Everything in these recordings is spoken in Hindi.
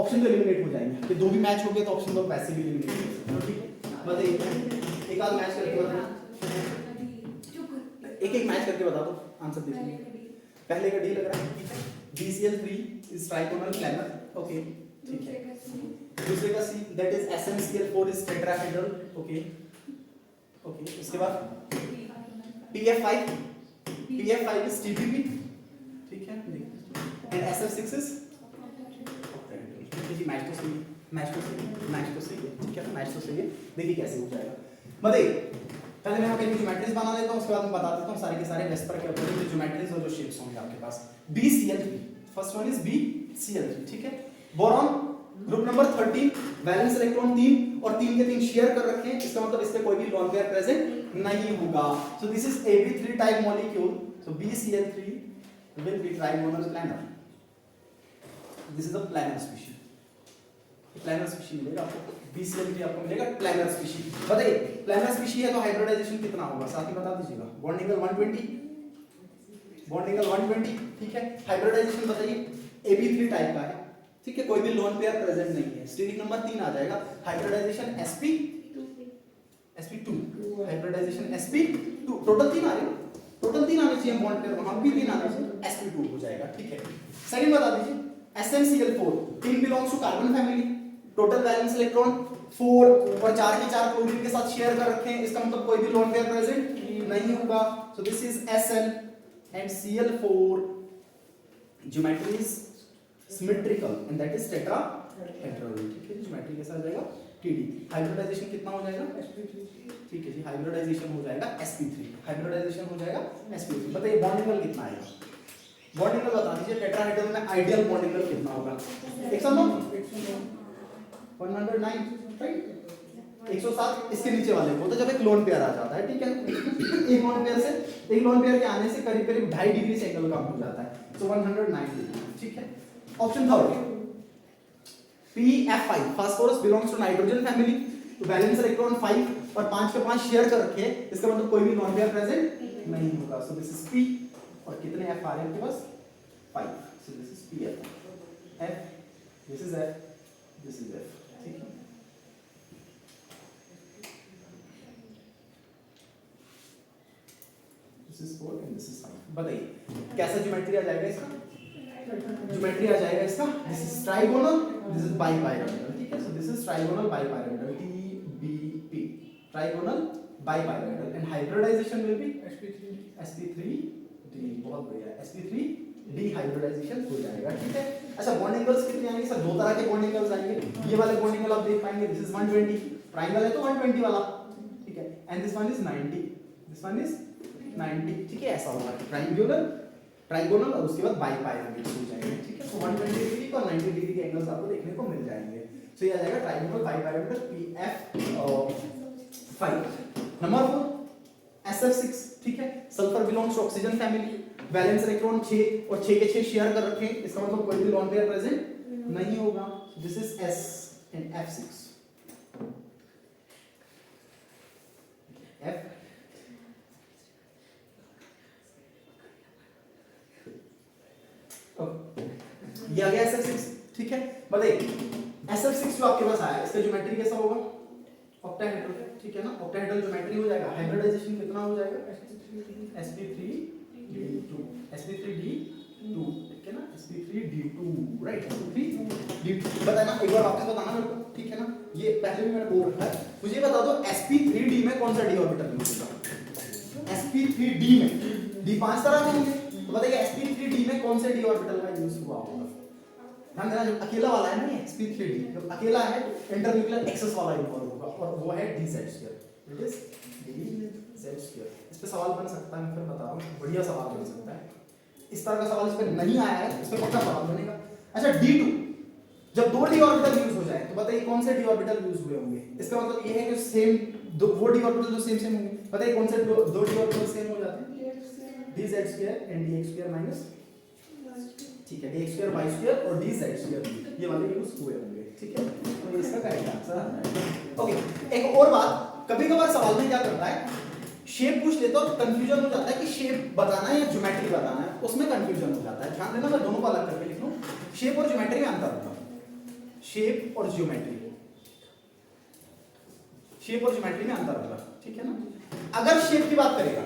ऑप्शन तो एलिमिनेट हो जाएंगे कि दो भी मैच हो गए तो ऑप्शन तो वैसे भी एलिमिनेट हो जाएंगे। ठीक है, बताइए एक आध मैच करके बता, एक मैच करके बता दो आंसर देखिए। पहले का डी लग रहा है, ठीक है, BCl3 इज ट्राइकोनल प्लैनर, ओके ठीक है। दूसरे का see that is SnCl4 is tetrahedral, okay okay. उसके बाद PF5 इज TPP, ठीक है, and SF6 is ji match तो सही है, मैच तो सही है, मैच तो सही है, ठीक है, मैच तो सही है। देखिए कैसे हो जाएगा, बताइए पहले मैं यहाँ पे ज्योमेट्रीज बना लेता हूँ, उसके बाद मैं बता देता हूँ सारे के सारे वेस्पर के अकॉर्डिंग जो ज्योमेट्रीज और जो शेप्स होंगे आपके पास। BCl3 first one is BCl3, ठीक है। Boron group number 13, valence electron 3 और 3 के 3 शेयर कर रखे हैं, इसका मतलब इस पे कोई भी लोन पेयर प्रेजेंट नहीं होगा। सो this is AB3 type molecule, so BCl3 will be trigonal planar, this is a planar species, planar species मिलेगा आपको, BCl3 आपको मिलेगा प्लानर स्पीशीज। बताइए प्लानर स्पीशीज है तो हाइब्रिडाइजेशन कितना होगा, साथ ही बता दीजिएगा। बॉन्ड एंगल 120, बॉन्ड एंगल 120, ठीक है। हाइब्रिडाइजेशन बताइए, AB3 टाइप का है, ठीक है, कोई भी लोन पेयर प्रेजेंट नहीं है, स्टेरिक नंबर 3 आ जाएगा। Hybridisation sp2, hybridisation sp2, total 3 आ रहे हैं, टोटल 3 आने चाहिए बॉन्ड पेयर, वहां भी 3 आने चाहिए, sp2 हो जाएगा, ठीक है। सेकंड बता दीजिए SnCl4, 3 belongs to carbon family, total valence electron 4 और 4 के 4 क्लोरीन के साथ शेयर कर रखे हैं, इसका मतलब कोई भी लोन पेयर प्रेजेंट नहीं होगा। सो this is Sn and Cl4, geometry is symmetrical and that is tetrahedral, ठीक है, ज्योमेट्री कैसा आ जाएगा TD। हाइब्रिडाइजेशन कितना हो जाएगा sp3, ठीक है जी, हाइब्रिडाइजेशन हो जाएगा sp3, हाइब्रिडाइजेशन हो जाएगा sp3। बताइए बॉन्ड एंगल कितना आएगा, बॉन्ड एंगल बता दीजिए, टेट्राहेड्रल में आइडियल बॉन्ड एंगल कितना होगा, 109, राइट, 107, इसके नीचे वाले को तो जब एक लोन पेयर आ जाता है, ठीक है, एक लोन पेयर के आने से करीब करीब 2.5 डिग्री से एंगल कम हो जाता है, सो 109 डिग्री, ठीक है। Option third PF5 phosphorus belongs to nitrogen family, तो वैलेंस इलेक्ट्रॉन 5 और 5 के 5 शेयर कर रखे हैं, इसका मतलब कोई भी लोन पेयर प्रेजेंट नहीं होगा। सो दिस इज P और कितने F आ रहे हैं आपके पास 5, सो this is PF, F, this is F, this is F, ठीक है। This is 4 and this is 5। बताइए कैसा ज्योमेट्री आ जाएगा इसका, ज्योमेट्री आ जाएगा इसका, this is trigonal, this is bipyramidal, ठीक है। So this is trigonal bipyramidal, TBP, trigonal bipyramidal, and hybridization will be sp3d, बहुत बढ़िया, sp3d हाइब्रिडाइजेशन हो जाएगा, ठीक है। अच्छा बॉन्ड एंगल्स कितने आएंगे सर, दो तरह के बॉन्ड एंगल्स आएंगे, ये वाले बॉन्ड एंगल आप देख पाएंगे, दिस इज 120, ट्रायंगल है तो 120 वाला, ठीक है, and this one is 90, this one is 90, ठीक है, ऐसा होगा ट्रायंगुलर, ट्राइगोनल और उसके बाद बाइपायरामिड हो जाएंगे, ठीक है। तो 120 डिग्री और 90 डिग्री के एंगल्स आपको देखने को मिल जाएंगे। सो ये आ जाएगा ट्राइगोनल बाइपायरामिड PF5। नंबर 4 SF6, ठीक है, sulphur belongs to oxygen family, valence electron 6 और 6 के 6 शेयर कर रखे हैं, इसका मतलब कोई भी लोन पेयर प्रेजेंट नहीं होगा। This is S and F6, F ये आ गया SF6, ठीक है। बताइए SF6 जो आपके पास आया इसका ज्योमेट्री कैसा होगा, ऑक्टाहेड्रल, ठीक है ना, ऑक्टाहेड्रल ज्योमेट्री हो जाएगा। हाइब्रिडाइजेशन कितना हो जाएगा sp3d2, sp3d2, ठीक है ना, sp3d2, राइट, sp3d2 बताना एक बार वापस बताना मेरे को, ठीक है ना, ये पहले भी मैंने बोल रखा है। मुझे बता दो sp3d में कौन सा d ऑर्बिटल यूज होगा, sp3d में d 5 तरह के होंगे, तो बताइए sp3d में कौन से d ऑर्बिटल का यूज हुआ होगा। ध्यान देना, जो अकेला वाला है ना ये sp3d, जो अकेला है इंटरन्यूक्लियर एक्सेस वाला इन्वॉल्व होगा और वो है dz2, इट इज dz2। इस पे सवाल बन सकता है, मैं फिर बता रहा हूं, बढ़िया सवाल बन सकता है। इस तरह का सवाल इस पे नहीं आया है, इस पे पक्का सवाल बनेगा। अच्छा d2, जब दो d ऑर्बिटल यूज हो जाए तो बताइए कौन से d ऑर्बिटल यूज हुए होंगे, इसका मतलब ये है कि सेम दो वो d ऑर्बिटल जो सेम होंगे, बताइए कौन से दो d ऑर्बिटल सेम हो जाते हैं, dz2 एंड dx2 माइनस, ठीक है, dx2 y2 और dz2, ये वाले यूज हुए होंगे, ठीक है। तो इसका करेक्ट आंसर आ जाएगा। ओके, एक और बात, कभी-कभार सवाल में क्या करता है, शेप पूछ लेता तो कंफ्यूजन हो जाता है कि शेप बताना है या ज्योमेट्री बताना है, उसमें कंफ्यूजन हो जाता है। ध्यान देना, मैं दोनों को अलग करके लिख लूं, शेप और ज्योमेट्री में अंतर होता है। शेप और ज्योमेट्री, शेप और ज्योमेट्री में अंतर होगा, ठीक है ना। अगर शेप की बात करेगा,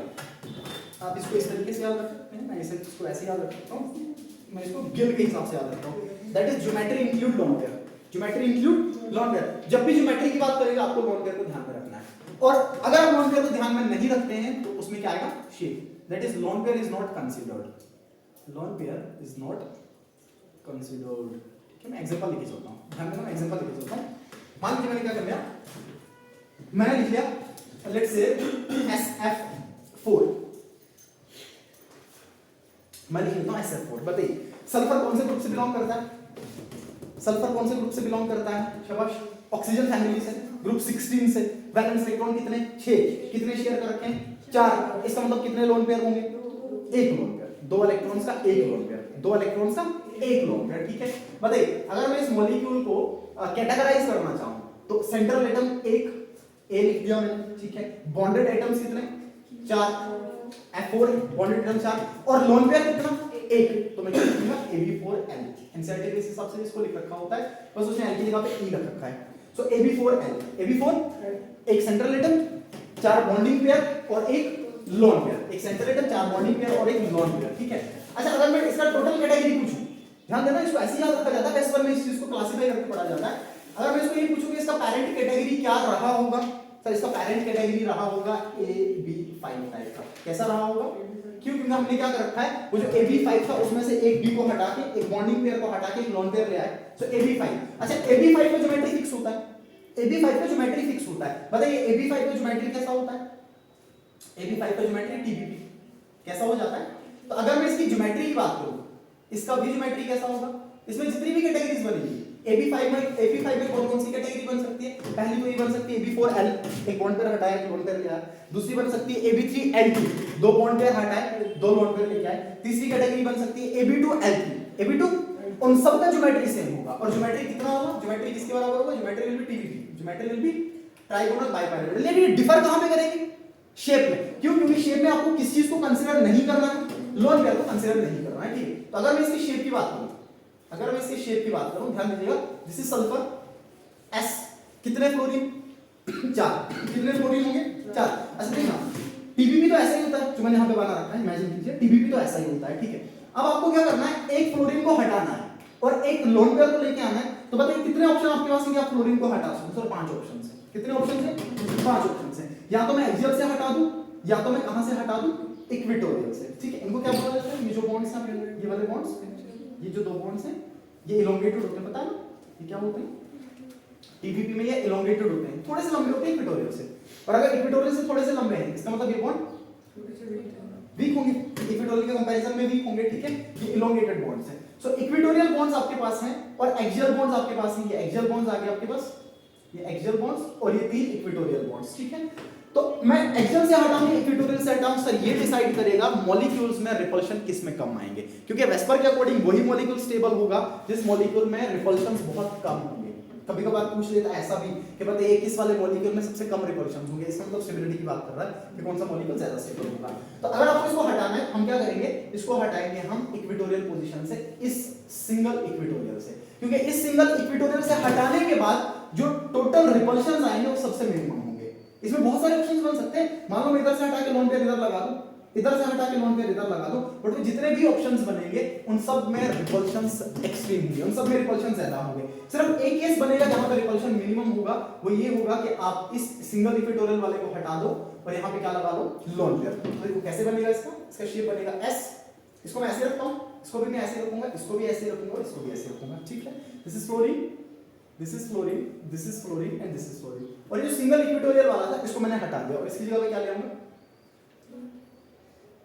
आप इसको इस तरीके से याद रख सकते हैं, मैं इसे इसको ऐसे याद रख सकता हूँ, मैं इसको गिल के हिसाब से याद रखता हूँ। That is geometry include lone pair, geometry include lone pair. जब भी ज्योमेट्री की बात करेगा आपको लॉन पेयर को ध्यान में रखना है, और अगर आप लॉन पेयर को ध्यान में नहीं रखते हैं तो उसमें क्या आएगा, shape. That is lone pair is not considered, lone pair is not considered, ठीक है। मैं एग्जांपल लिख सकता हूं, ध्यान देना, मैं एग्जांपल लिख सकता हूं। मान लीजिए मैंने क्या कर लिया, मैंने लिख लिया लेट्स से SF4, मैं लिख लेता हूं SF4। बताइए सल्फर कौन से ग्रुप से बिलोंग करता है, सल्फर कौन से ग्रुप से बिलोंग करता है, शाबाश, ऑक्सीजन फैमिली से, ग्रुप 16 से। वैलेंस इलेक्ट्रॉन कितने, 6, कितने शेयर कर रखे हैं, 4। इसका मतलब कितने लोन पेयर होंगे, 1 लोन पेयर, 2 इलेक्ट्रॉन्स का 1 लोन पेयर, 2 इलेक्ट्रॉन्स का 1 लोन पेयर, ठीक है। बताइए अगर मैं इस मॉलिक्यूल को कैटेगराइज करना चाहूं तो सेंट्रल एटम 1 A लिख दिया मैंने, ठीक है। बॉन्डेड एटम्स कितने, 4, F4 बॉन्डेड एटम 4, और लोन पेयर कितना, 1, तो मैं क्या लिखूंगा AB4L। एनसीईआरटी के हिसाब से इसको लिख रखा होता है, बस उसने L की जगह पे E रख रखा है। सो AB4L, AB4 एक सेंट्रल एटम, 4 बॉन्डिंग पेयर और 1 लोन पेयर, एक सेंट्रल एटम, 4 बॉन्डिंग पेयर और 1 लोन पेयर, ठीक है। अच्छा अगर मैं इसका टोटल कैटेगरी पूछूं, ध्यान देना इसको ऐसे याद रखा जाता है, वैसे पर मैं इस चीज को क्लासिफाई करके पढ़ा जाता है। अगर मैं इसको ये पूछूं कि इसका पेरेंट कैटेगरी क्या रहा होगा, सर इसका पेरेंट कैटेगरी रहा होगा AB5 टाइप का। कैसा रहा होगा, क्यों, क्योंकि हमने क्या कर रखा है, वो जो AB5 था उसमें से एक B को हटा के, एक बॉन्डिंग पेयर को हटा के एक लोन पेयर ले आए, सो AB5। अच्छा AB5 पे ज्योमेट्री फिक्स होता है, AB5 पे ज्योमेट्री फिक्स होता है। बताइए AB5 पे ज्योमेट्री कैसा होता है, AB5 पे ज्योमेट्री TBP कैसा हो जाता है। तो अगर मैं इसकी ज्योमेट्री की बात करूं, इसका भी ज्योमेट्री कैसा होगा, इसमें जितनी भी कैटेगरीज बनेगी AB5 में कौन कौन सी कैटेगरी बन सकती है, पहली तो ये बन सकती है AB4L, एक बॉन्ड पेयर हटाया एक लोन पेयर ले आया। दूसरी बन सकती है AB3L2, 2 बॉन्ड पेयर हटाए 2 लोन पेयर लेके आए। तीसरी कैटेगरी बन सकती है AB2L3, AB2 उन सब का ज्योमेट्री सेम होगा। और ज्योमेट्री कितना होगा, ज्योमेट्री किसके बराबर होगा, geometry will be TBP, geometry will be trigonal bipyramidal. लेकिन डिफर कहां पे करेंगे, शेप में। क्यों, क्योंकि शेप में आपको किस चीज को कंसीडर नहीं करना है, लोन पेयर को कंसीडर नहीं करना है, ठीक है। तो अगर मैं इसकी शेप की बात करूं, अगर मैं इसकी शेप की बात करूं, ध्यान दीजिएगा, दिस इज सल्फर S, कितने फ्लोरीन, 4, कितने फ्लोरीन होंगे, 4। अच्छा देखना TBP तो ऐसा ही होता है जो मैंने यहां पे बना रखा है, इमेजिन कीजिए TBP तो ऐसा ही होता है, ठीक है। अब आपको क्या करना है, एक फ्लोरीन को हटाना है और एक लोन पेयर को लेके आना है। तो बताइए कितने ऑप्शन आपके पास हैं कि आप फ्लोरीन को हटा सकते हो, सर 5 ऑप्शन है। कितने ऑप्शन है, 5 ऑप्शन है। या तो मैं एक्सियल से हटा दूं, या तो मैं कहां से हटा दूं, इक्वेटोरियल से, ठीक है। इनको क्या बोला जाता है, ये जो बॉन्ड्स हैं, ये वाले बॉन्ड्स, ये जो 2 बॉन्ड्स हैं ये इलोंगेटेड होते हैं, पता है ना, ये क्या होते हैं, TBP में ये इलोंगेटेड होते हैं, थोड़े से लंबे होते हैं इक्वेटोरियल से। और अगर इक्वेटोरियल से थोड़े से लंबे हैं इसका मतलब ये बॉन्ड वीक होंगे, इक्वेटोरियल के कंपैरिजन में वीक होंगे, ठीक है। ये इलोंगेटेड बॉन्ड्स हैं। सो इक्वेटोरियल बॉन्ड्स आपके पास हैं और एक्सियल बॉन्ड्स आपके पास हैं। ये एक्सियल बॉन्ड्स आ गए आपके पास, ये एक्सियल बॉन्ड्स और ये 3 इक्वेटोरियल बॉन्ड्स, ठीक है। तो मैं एक्सियल से हटाऊं या इक्वेटोरियल से हटाऊं, सर ये डिसाइड करेगा मॉलिक्यूल्स में रिपल्शन किस में कम आएंगे, क्योंकि वेस्पर के अकॉर्डिंग वही मॉलिक्यूल स्टेबल होगा जिस मॉलिक्यूल में रिपल्शंस बहुत कम होंगे। कभी कभार पूछ लेता है ऐसा भी कि बताइए किस वाले मॉलिक्यूल में सबसे कम रिपल्शंस होंगे, इसका मतलब स्टेबिलिटी की बात कर रहा है कि कौन सा मॉलिक्यूल ज्यादा स्टेबल होगा। तो अगर आपको इसको हटाना है, हम क्या करेंगे, इसको हटाएंगे हम इक्वेटोरियल पोजीशन से, इस सिंगल इक्वेटोरियल से, क्योंकि इस सिंगल इक्वेटोरियल से हटाने के बाद जो टोटल रिपल्शंस आएंगे वो सबसे मिनिमम होंगे। इसमें बहुत सारे ऑप्शंस बन सकते हैं, मान लो मैं इधर से हटा के लोन पेयर इधर लगा दूं, इधर से हटा के लोन पेयर इधर लगा दो, बट जितने भी ऑप्शंस बनेंगे उन सब में रिपल्शंस एक्सट्रीम होंगे, उन सब में रिपल्शन ज्यादा होंगे। सिर्फ एक केस बनेगा जहां पर रिपल्शन मिनिमम होगा, वो ये होगा कि आप इस सिंगल इक्वेटोरियल वाले को हटा दो और यहां पे क्या लगा लो, लोन पेयर। तो कैसे बनेगा इसका शेप बनेगा S, इसको मैं ऐसे रखता हूं, इसको भी मैं ऐसे रखूंगा, इसको भी ऐसे रखूंगा, इसको भी ऐसे रखूंगा, ठीक है। This is fluorine, this is fluorine, this is fluorine and this is fluorine. और ये जो सिंगल इक्वेटोरियल वाला था इसको मैंने हटा दिया और इसकी जगह पे क्या ले आऊंगा,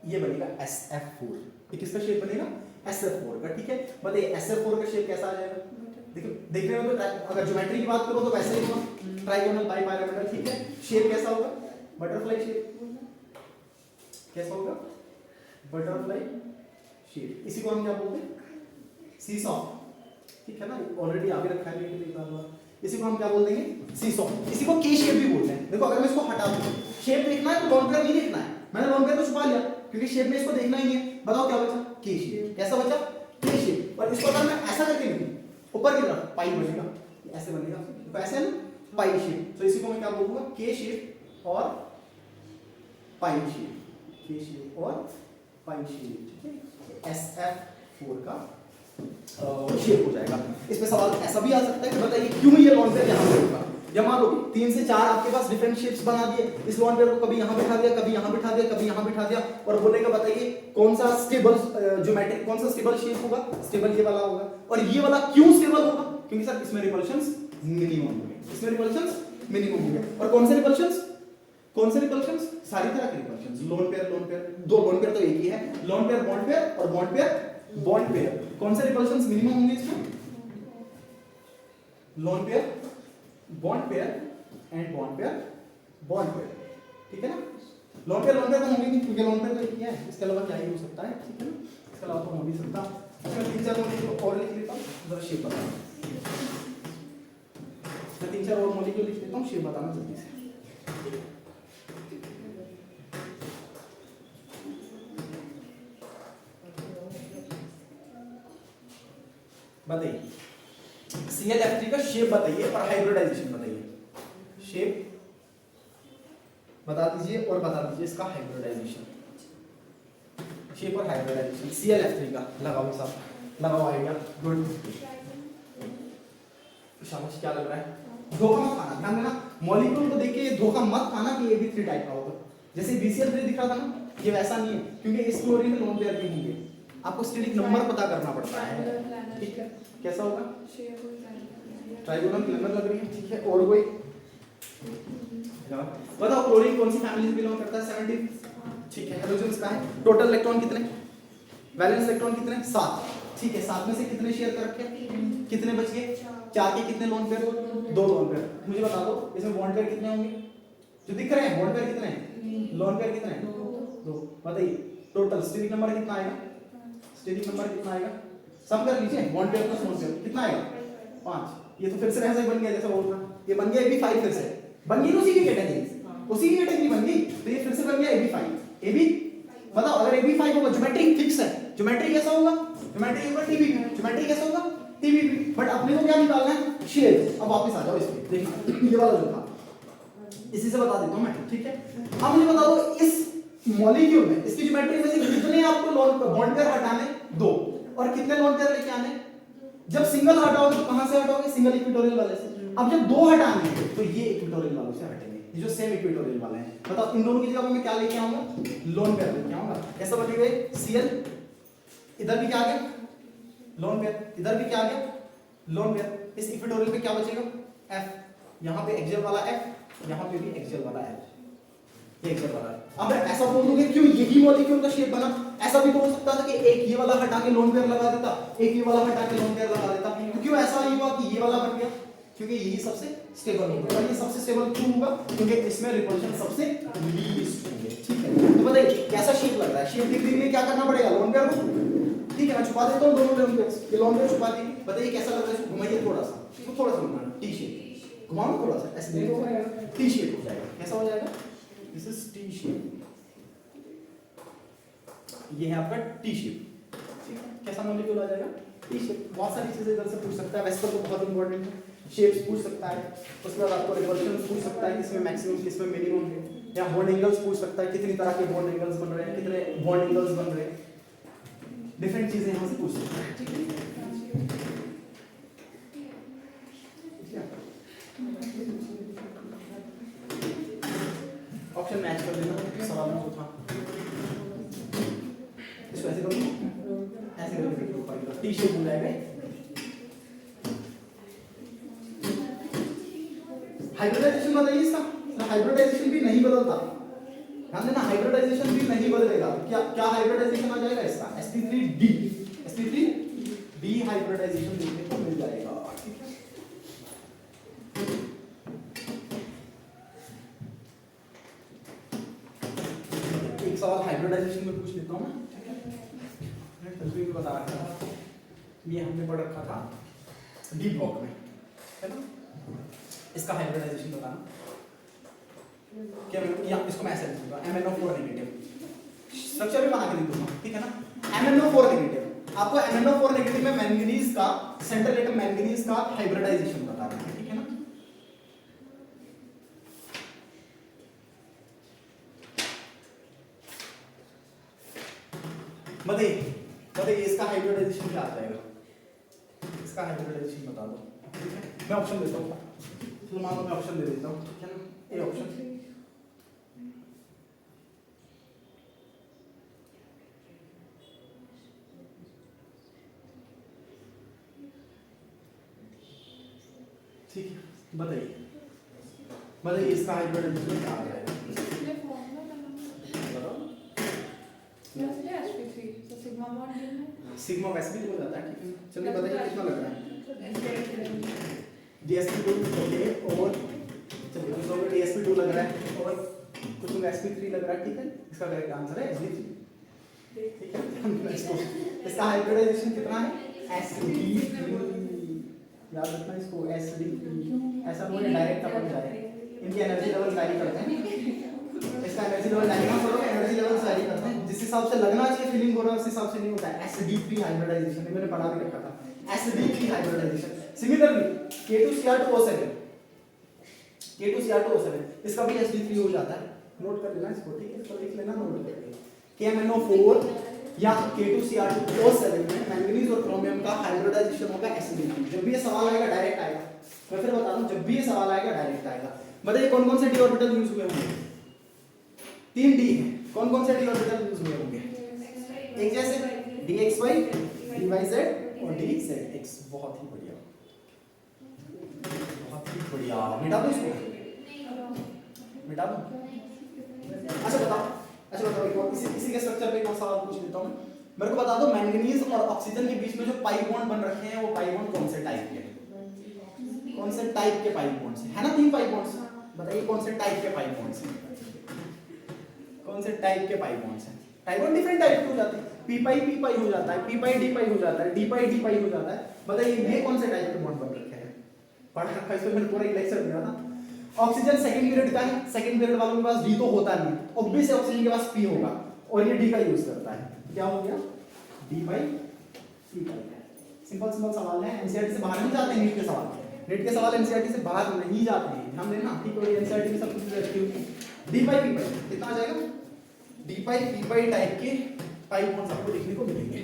ये बनेगा SF4। ये किसका शेप बनेगा, SF4 का, ठीक है। बताइए SF4 का शेप कैसा आ जाएगा, देखो देखने में तो अगर ज्योमेट्री की बात करो तो वैसे ही होगा, ट्राइगोनल बाइपैराबोल, ठीक है। शेप कैसा होगा, बटरफ्लाई शेप, कैसा होगा, बटरफ्लाई शेप। इसी को हम क्या बोलते हैं, सीसॉ, ठीक है ना, ऑलरेडी आगे रखा है लेकिन एक बार इसी को हम क्या बोल देंगे, सीसॉ। इसी को के शेप भी बोलते हैं। देखो अगर मैं इसको हटा दूं, शेप देखना है तो लोन पेयर नहीं देखना है, मैंने लोन पेयर को छुपा लिया क्योंकि शेप में इसको देखना ही है। बताओ क्या बचा, के शेप। कैसा बचा, के शेप। और इसको अगर मैं ऐसा करके लिखूं ऊपर की तरफ, पाई बनेगा, ऐसे बनेगा, तो ऐसे है ना पाई शेप, तो इसी को मैं क्या बोलूंगा के शेप और पाई शेप, के शेप और पाई शेप, ठीक है, SF4 का शेप हो जाएगा। इसमें सवाल ऐसा भी आ सकता है कि बताइए क्यों ये लॉन पेयर यहाँ पे होगा, या मान लो 3 से 4 आपके पास डिफरेंट शेप्स बना दिए, इस लॉन पेयर को कभी यहाँ बिठा दिया, कभी यहाँ बिठा दिया, कभी यहाँ बिठा दिया, और बोलेगा बताइए कौन सा स्टेबल ज्योमेट्रिक, कौन सा स्टेबल शेप होगा, स्टेबल ये वाला होगा, और ये वाला क्यों स्टेबल होगा, क्योंकि सर इसमें रिपल्शंस मिनिमम होंगे, इसमें रिपल्शंस मिनिमम होंगे, और कौन से रिपल्शंस, कौन से रिपल्शंस, सारी तरह के रिपल्शंस, लोन पेयर, दो लोन पेयर तो एक ही है, लोन पेयर बॉन्ड पेयर और बॉन्ड पेयर बॉन्ड पेयर, कौन से रिपल्शंस मिनिमम होंगे इसमें, lone pair bond pair and bond pair, ठीक है ना, लोन पेयर तो होंगे नहीं क्योंकि लोन पेयर तो एक ही है, इसके अलावा क्या ही हो सकता है, ठीक है ना, इसके अलावा तो हो नहीं सकता। इसमें 3-4 मॉलिक्यूल और लिख लेता हूँ, जरा शेप बताना, मैं 3-4 और मॉलिक्यूल लिख लेता हूँ, शेप बताना जल्दी से। बताइए ClF3 का शेप बताइए और हाइब्रिडाइजेशन बताइए, शेप बता दीजिए और बता दीजिए इसका हाइब्रिडाइजेशन, शेप और हाइब्रिडाइजेशन ClF3 का, लगाओ साहब, लगाओ आइडिया, गुड, शाबाश, क्या लग रहा है, धोखा मत खाना, ध्यान देना मॉलिक्यूल को देख के धोखा मत खाना कि ये भी 3 टाइप का होगा, जैसे BCl3 दिख रहा था ना, ये वैसा नहीं है क्योंकि इस क्लोरीन में लोन पेयर भी होंगे, आपको स्टेरिक नंबर पता करना पड़ता है, ठीक है, कैसा होगा, ट्राइगोनल प्लेनर लग रही है, ठीक है, और कोई बताओ क्लोरीन कौन सी फैमिली से बिलोंग करता है, 17, ठीक है, हाइड्रोजन का है, टोटल इलेक्ट्रॉन कितने, वैलेंस इलेक्ट्रॉन कितने, 7, ठीक है, 7 में से कितने शेयर कर रखे, कितने बच गए, 4 के कितने लोन पेयर, 2 लोन पेयर, मुझे बता दो इसमें बॉन्ड पेयर कितने होंगे, जो दिख रहे हैं बॉन्ड पेयर कितने हैं, लोन पेयर कितने हैं, 2, बताइए टोटल स्टेरिक नंबर कितना आएगा, स्टेरिक नंबर कितना आएगा, सम कर लीजिए, bond pair plus lone pair कितना आएगा, 5, ये तो फिर से ऐसा ही बन गया जैसा बोल रहा, ये बन गया AB5, फिर से बन गई उसी की कैटेगरी, उसी की कैटेगरी बन गई, तो ये फिर से बन गया AB5, AB बताओ अगर AB5 होगा, ज्योमेट्री फिक्स है, ज्योमेट्री कैसा होगा, ज्योमेट्री होगा TBB, ज्योमेट्री कैसा होगा TBB, बट अपने को क्या निकालना है, शेप। अब वापस आ जाओ इस पे, देखो ये वाला जो था इसी से बता देता हूं मैं, ठीक है, अब मुझे बता दो इस मॉलिक्यूल में इसकी ज्योमेट्री में से कितने आपको लोन बॉन्ड पेयर हटाने, 2, और कितने लोन पेयर लेके आने, जब सिंगल हटाओगे तो कहां से हटाओगे, सिंगल इक्विटोरियल वाले से, अब जब 2 हटाने हैं तो ये इक्विटोरियल वालों से हटेंगे, ये जो सेम इक्विटोरियल वाले हैं, बताओ इन दोनों की जगह मैं क्या लेके आऊंगा, लोन पेयर लेके आऊंगा, कैसा बनेगा Cl, इधर भी क्या आ गया लोन पेयर, इधर भी क्या आ गया लोन पेयर, इस इक्विटोरियल पे क्या बचेगा F, यहाँ पे एक्सियल वाला F, यहाँ पे भी एक्सियल वाला F, ये एक्सियल वाला है। अब ऐसा बोल दोगे क्यों यही मॉलिक्यूल का शेप बना, ऐसा भी तो हो सकता था कि एक ये वाला हटा के लोन पेयर लगा देता, एक ये वाला हटा के लोन पेयर लगा देता, क्यों ऐसा नहीं हुआ कि ये वाला बन गया, क्योंकि यही सबसे स्टेबल होगा, और ये सबसे स्टेबल क्यों होगा, क्योंकि इसमें रिपल्शन सबसे लीस्ट होंगे, ठीक है, तो बताइए कैसा शेप लग रहा है, शेप देखने के लिए क्या करना पड़ेगा, लोन पेयर को, ठीक है, मैं छुपा देता हूं दोनों लोन पेयर, ये लोन पेयर छुपा दी, बताइए कैसा लग रहा है, घुमाइए थोड़ा सा, इसको थोड़ा सा घुमाना, टी शेप घुमाओ थोड़ा सा, ऐसे देखो टी शेप हो जाएगा, कैसा हो जाएगा, दिस इज टी शेप, ये है आपका टी शेप, ठीक है, कैसा मॉलिक्यूल आ जाएगा टी शेप। बहुत सारी चीजें इधर से पूछ सकता है, वैसे तो बहुत इंपॉर्टेंट है, शेप्स पूछ सकता है, उसके बाद आपको रिपल्शंस पूछ सकता है, किसमें मैक्सिमम किसमें मिनिमम है, या बॉन्ड एंगल्स पूछ सकता है, कितनी तरह के बॉन्ड एंगल्स बन रहे हैं, कितने बॉन्ड एंगल्स बन रहे हैं, डिफरेंट चीजें यहां से पूछ सकता है, ठीक है, ऑप्शन मैच कर देना सवाल में जो था, इसको ऐसे करो, ऐसे करके टी शेप हो जाएगा। हाइब्रिडाइजेशन बताइए इसका, हाइब्रिडाइजेशन भी नहीं बदलता, ध्यान देना हाइब्रिडाइजेशन भी नहीं बदलेगा, क्या क्या हाइब्रिडाइजेशन आ जाएगा इसका, sp3d हाइब्रिडाइजेशन देखने को मिल जाएगा, ठीक है, एक सवाल हाइब्रिडाइजेशन में पूछ लेता हूं मैं, ठीक है, मैं तस्वीर में बता रखा था, ये हमने पढ़ रखा था डी ब्लॉक में, है ना, इसका हाइब्रिडाइजेशन बताना, क्या या इसको मैं ऐसे लिखूंगा MnO4 नेगेटिव, स्ट्रक्चर भी बना के लिख दूंगा, ठीक है ना, MnO4 नेगेटिव, आपको MnO4 नेगेटिव में मैंगनीज का सेंट्रल एटम मैंगनीज का हाइब्रिडाइजेशन बताना है, ठीक है ना। बताइए इसका हाइब्रिडाइजेशन क्या आ जाएगा, इसका हाइब्रिडाइजेशन बता दो, ठीक है। मैं ऑप्शन देता हूँ, चलो मान लो मैं ऑप्शन दे देता हूँ, ठीक है ना। ये ऑप्शन ठीक है, बताइए इसका हाइब्रिडाइजेशन क्या आ जाएगा, सिग्मा वैसे भी हो जाता है, ठीक है। चलिए बताइए कितना लग रहा है। DsP2 ओके, और चलिए कुछ लोगों को DsP2 लग रहा है और कुछ लोग sp3 लग रहा है, ठीक है। इसका करेक्ट आंसर है sp3, ठीक है। इसका हाइब्रिडाइजेशन कितना है, sp3, याद रखना इसको, sp3। ऐसा बोले डायरेक्ट अपन जाए, इनकी एनर्जी लेवल वैरी करते हैं, इसका एनर्जी लेवल डायग्राम करो, एनर्जी लेवल वैरी करते हैं, जिस हिसाब से लगना चाहिए फीलिंग हो रहा है उस हिसाब से नहीं होता है। sp3 हाइब्रिडाइजेशन मैंने पढ़ा भी रखा था, sp3 hybridisation. Similarly K2Cr2O7, K2Cr2O7 इसका भी sp3 हो जाता है, नोट कर लेना इसको, ठीक है। इसको लिख लेना नोट करके, KMnO4 या K2Cr2O7 में मैंगनीज और क्रोमियम का हाइब्रिडाइजेशन होगा sp3। जब भी ये सवाल आएगा डायरेक्ट आएगा, मैं फिर बता रहा हूं, जब भी ये सवाल आएगा डायरेक्ट आएगा। बताइए कौन कौन से d ऑर्बिटल यूज हुए होंगे, 3 d हैं, कौन कौन से d ऑर्बिटल यूज हुए होंगे, एक जैसे dxy, dyz और dzx। बहुत ही बढ़िया, बहुत ही बढ़िया। मिटा दो इसको, मिटा दो। अच्छा बताओ एक और इसी के स्ट्रक्चर पे एक और सवाल पूछ लेता हूं मैं। मेरे को बता दो मैंगनीज और ऑक्सीजन के बीच में जो पाई बॉन्ड बन रखे हैं वो पाई बॉन्ड कौन से टाइप के, कौन से टाइप के पाई बॉन्ड्स हैं, है ना 3 पाई बॉन्ड्स। बताइए कौन से टाइप के पाई बॉन्ड्स हैं, कौन से टाइप के पाई बॉन्ड्स हैं। टाइप बॉन्ड डिफरेंट टाइप के हो जाते हैं, p पाई हो जाता है, p पाई d पाई हो जाता है, d पाई हो जाता है। बताइए ये कौन से टाइप के बॉन्ड बन रखे हैं, पढ़ रखा है, इसमें मैंने पूरा एक लेक्चर दिया था। ऑक्सीजन सेकंड पीरियड का है, सेकंड पीरियड वालों के पास d तो होता नहीं, ऑब्वियस ऑक्सीजन के पास p होगा और ये d का यूज करता है, क्या हो गया d पाई p पाई। सिंपल सवाल है, एनसीईआरटी से बाहर नहीं जाते नीट के सवाल, नीट के सवाल एनसीईआरटी से बाहर नहीं जाते हैं, ध्यान देना, ठीक है। एनसीईआरटी में सब कुछ रहती है। d पाई p पाई कितना आ जाएगा, d पाई p पाई टाइप के पाई बॉन्ड्स आपको देखने को मिलेंगे।